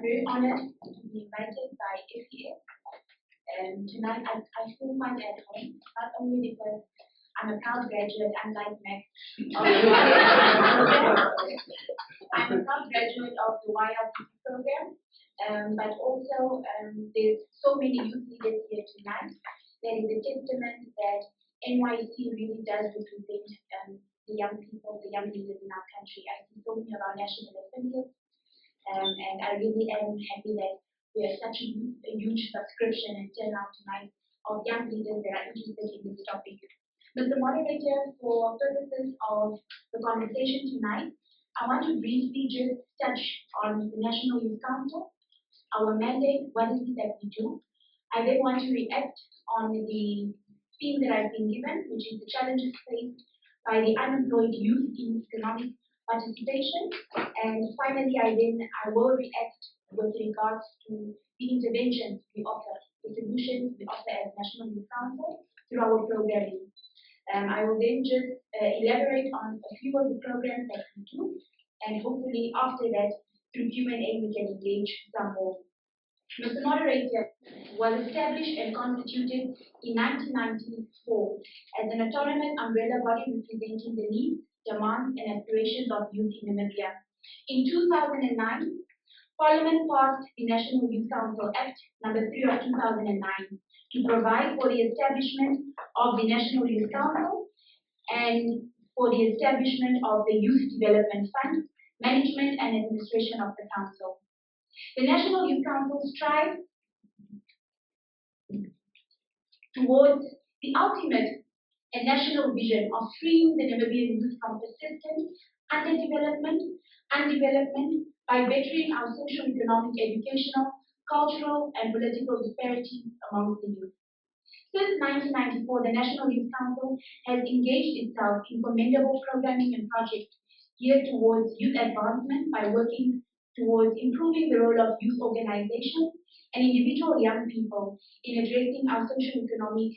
very honored to be invited by SES. Tonight I feel quite at home, not only because I'm a proud graduate, unlike Max. I'm a proud graduate of the YLPC program, but also there's so many youth leaders here tonight. That is a testament that NYC really does represent the young people, the young leaders in our country. I see so many of our national affiliates, and I really am happy that we have such a huge subscription and turnout tonight of young leaders that are interested in this topic. Mr. Moderator, for purposes of the conversation tonight, I want to briefly just touch on the National Youth Council, our mandate, what is it that we do. I then want to react on the theme that I've been given, which is the challenges faced by the unemployed youth in economic participation. And finally, I will react with regards to the interventions we offer, the solutions we offer as National Youth Council through our programming. I will then just elaborate on a few of the programs that we do, and hopefully after that, through Q&A, we can engage some more. Mr. Moderator was established and constituted in 1994 as an autonomous umbrella body representing the needs, demands, and aspirations of youth in Namibia. In 2009, Parliament passed the National Youth Council Act No. 3 of 2009 to provide for the establishment of the National Youth Council and for the establishment of the Youth Development Fund, management and administration of the Council. The National Youth Council strives towards the ultimate and national vision of freeing the Namibian youth from persistent underdevelopment by bettering our social, economic, educational, cultural, and political disparities amongst the youth. Since 1994, the National Youth Council has engaged itself in commendable programming and projects geared towards youth advancement by working towards improving the role of youth organizations and individual young people in addressing our social, economic,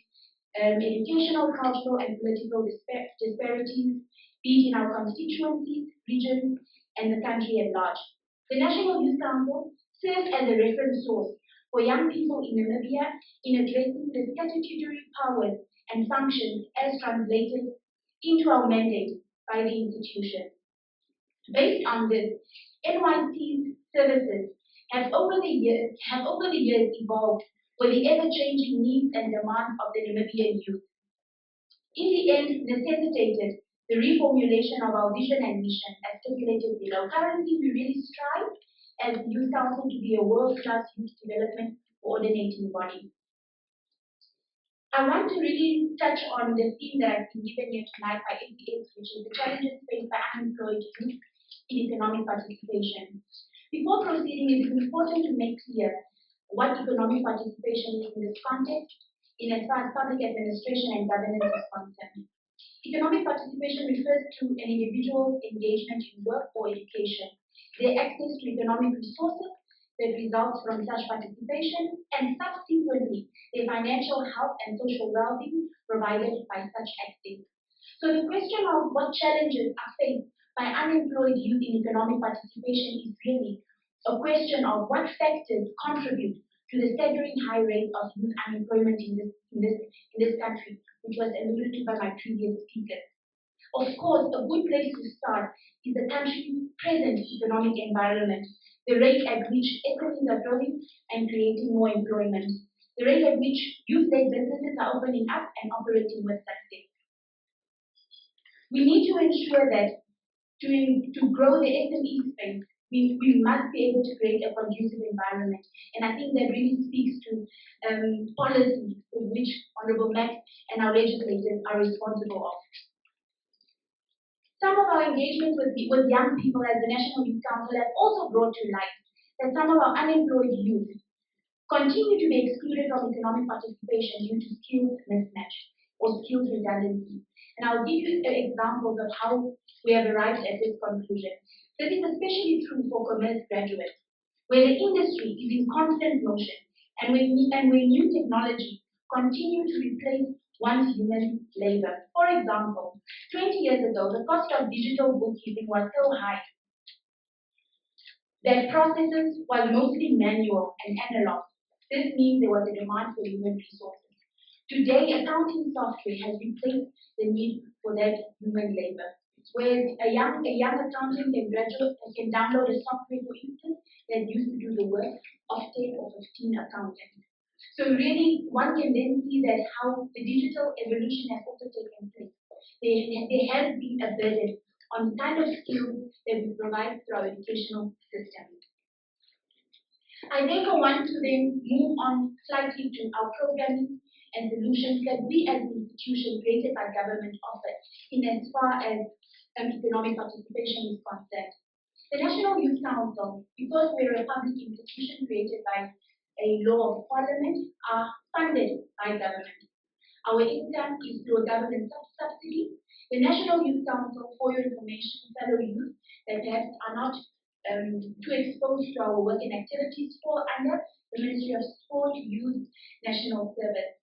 educational, cultural, and political disparities, be it in our constituencies, regions, and the country at large. The National Youth Council serves as a reference source for young people in Namibia in addressing the statutory powers and functions as translated into our mandate by the institution. Based on this, NYC's services have over the years evolved with the ever-changing needs and demands of the Namibian youth. In the end, necessitated the reformulation of our vision and mission as stipulated below. Currently, we really strive as the Youth Council to be a world-class youth development coordinating body. I want to really touch on the theme that I've been given here tonight by SES, which is the challenges faced by unemployed youth in economic participation. Before proceeding, it is important to make clear what economic participation is in this context, in as far as public administration and governance is concerned. Economic participation refers to an individual's engagement in work or education, their access to economic resources that results from such participation, and subsequently their financial health and social well-being provided by such access. So the question of what challenges are faced by unemployed youth in economic participation is really a question of what factors contribute to the staggering high rate of youth unemployment in this country, which was alluded to by my previous speakers. Of course, a good place to start is the country's present economic environment, the rate at which SMEs are growing and creating more employment, the rate at which youth-led businesses are opening up and operating with success. We need to ensure that to grow the SME space, we must be able to create a conducive environment. And I think that really speaks to policy with which Honorable Max and our legislators are responsible of. Some of our engagements with young people as the National Youth Council have also brought to light that some of our unemployed youth continue to be excluded from economic participation due to skills mismatch or skills redundancy. And I'll give you examples of how we have arrived at this conclusion. This is especially true for commerce graduates, where the industry is in constant motion and where new technology continue to replace one's human labor. For example, 20 years ago, the cost of digital bookkeeping was so high Their processes were mostly manual and analog. This means there was a demand for human resources. Today, accounting software has replaced the need for that human labor. Where a young accountant can download a software, for instance, that used to do the work of 10 or 15 accountants. So really, one can then see that how the digital evolution has also taken place. There has been a burden on the kind of skills that we provide through our educational system. I therefore want to then move on slightly to our programming and solutions that we as an institution created by government offer in as far as economic participation is concerned. The National Youth Council, because we're a public institution created by a law of parliament, are funded by government. Our income is through a government subsidy. The National Youth Council, for your information, fellow youth that perhaps are not too exposed to our work and activities, fall under the Ministry of Sport, Youth, National Service.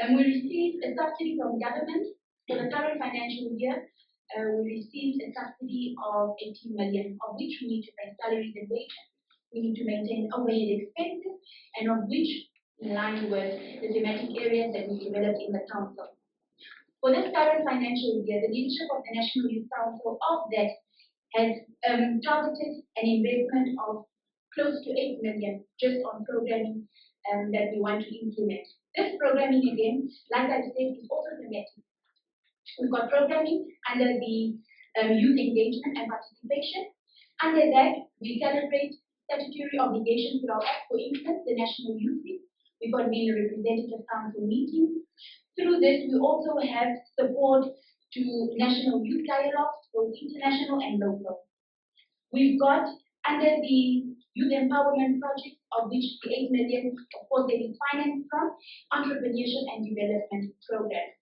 We received a subsidy from government for the current financial year. We received a subsidy of 18 million, of which we need to pay salaries and wages. We need to maintain overhead expenses, and of which in line with the thematic areas that we developed in the council. For this current financial year, the leadership of the National Youth Council of that has targeted an investment of close to 8 million just on programming that we want to implement. This programming, again, like I said, is also thematic. We've got programming under the youth engagement and participation. Under that, we celebrate statutory obligations to our act, for instance, the National Youth Week. We've got many representative council meetings. Through this, we also have support to national youth dialogues, both international and local. We've got under the youth empowerment project, of which the 8 million, of course, they is financed from entrepreneurship and development programs.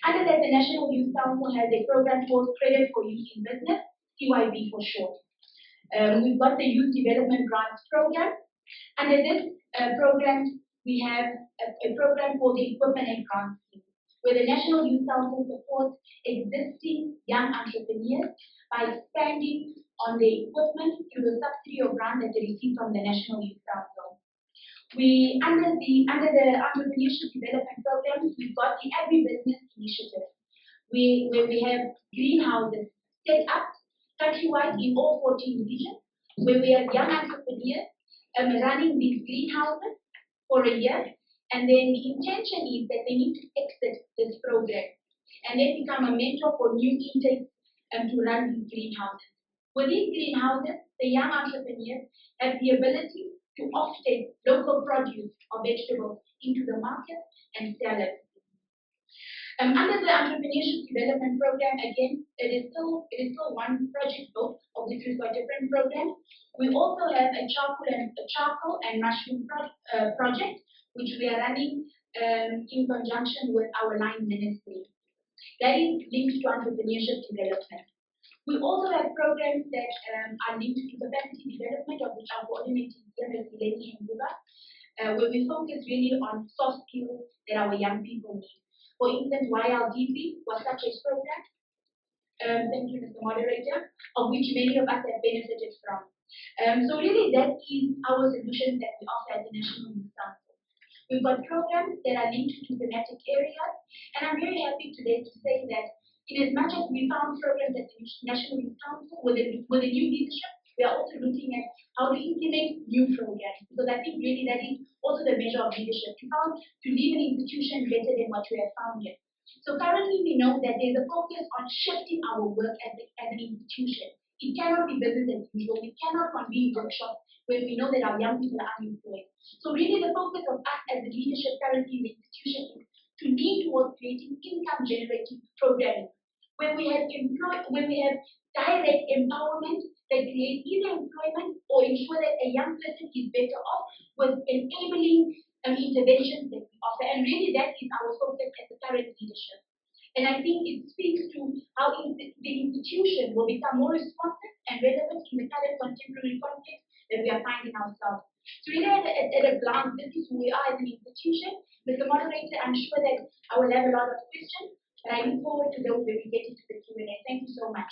Under that, the National Youth Council has a program called Credit for Youth in Business, CYB for short. We've got the Youth Development Grants Program. Under this program, we have a program called the Equipment and Grants Scheme, where the National Youth Council supports existing young entrepreneurs by expanding on the equipment through the subsidy or grant that they receive from the National Youth Council. Under the Entrepreneurship Development Programs, we've got the Agribusiness Initiative, where we have greenhouses set up countrywide in all 14 regions, where we have young entrepreneurs running these greenhouses for a year, and then the intention is that they need to exit this program and then become a mentor for new intakes to run these greenhouses. With these greenhouses, the young entrepreneurs have the ability to offtake local produce or vegetables into the market and sell it. Under the Entrepreneurship Development Program, again, it is still one project, both of which we've got different programs. We also have a charcoal and mushroom project, which we are running in conjunction with our line ministry. That is linked to entrepreneurship development. We also have programs that are linked to capacity development, of which are coordinated here with Eleni and Buba, where we focus really on soft skills that our young people need. For instance, YLDP was such a program, thank you, Mr. Moderator, of which many of us have benefited from. So really that is our solution that we offer at the National Youth Council. We've got programs that are linked to thematic areas, and I'm very happy today to say that in as much as we found programs at the National Youth Council with a new leadership, we are also looking at how to implement new programs, because I think really that is also the measure of leadership, to leave an institution better than what we have founded. So currently we know that there's a focus on shifting our work as an institution. It cannot be business as usual. We cannot convene workshops when we know that our young people are unemployed. So really the focus of us as the leadership currently in the institution is to lean towards creating income generating programming, where we have direct empowerment that creates either employment or ensure that a young person is better off with enabling interventions that we offer. And really that is our focus as the current leadership. And I think it speaks to how the institution will become more responsive and relevant in the current contemporary context that we are finding ourselves. So really at a glance, this is who we are as an institution. Mr. Moderator, I'm sure that I will have a lot of questions, but I look forward to those when we get into the Q&A. Thank you so much.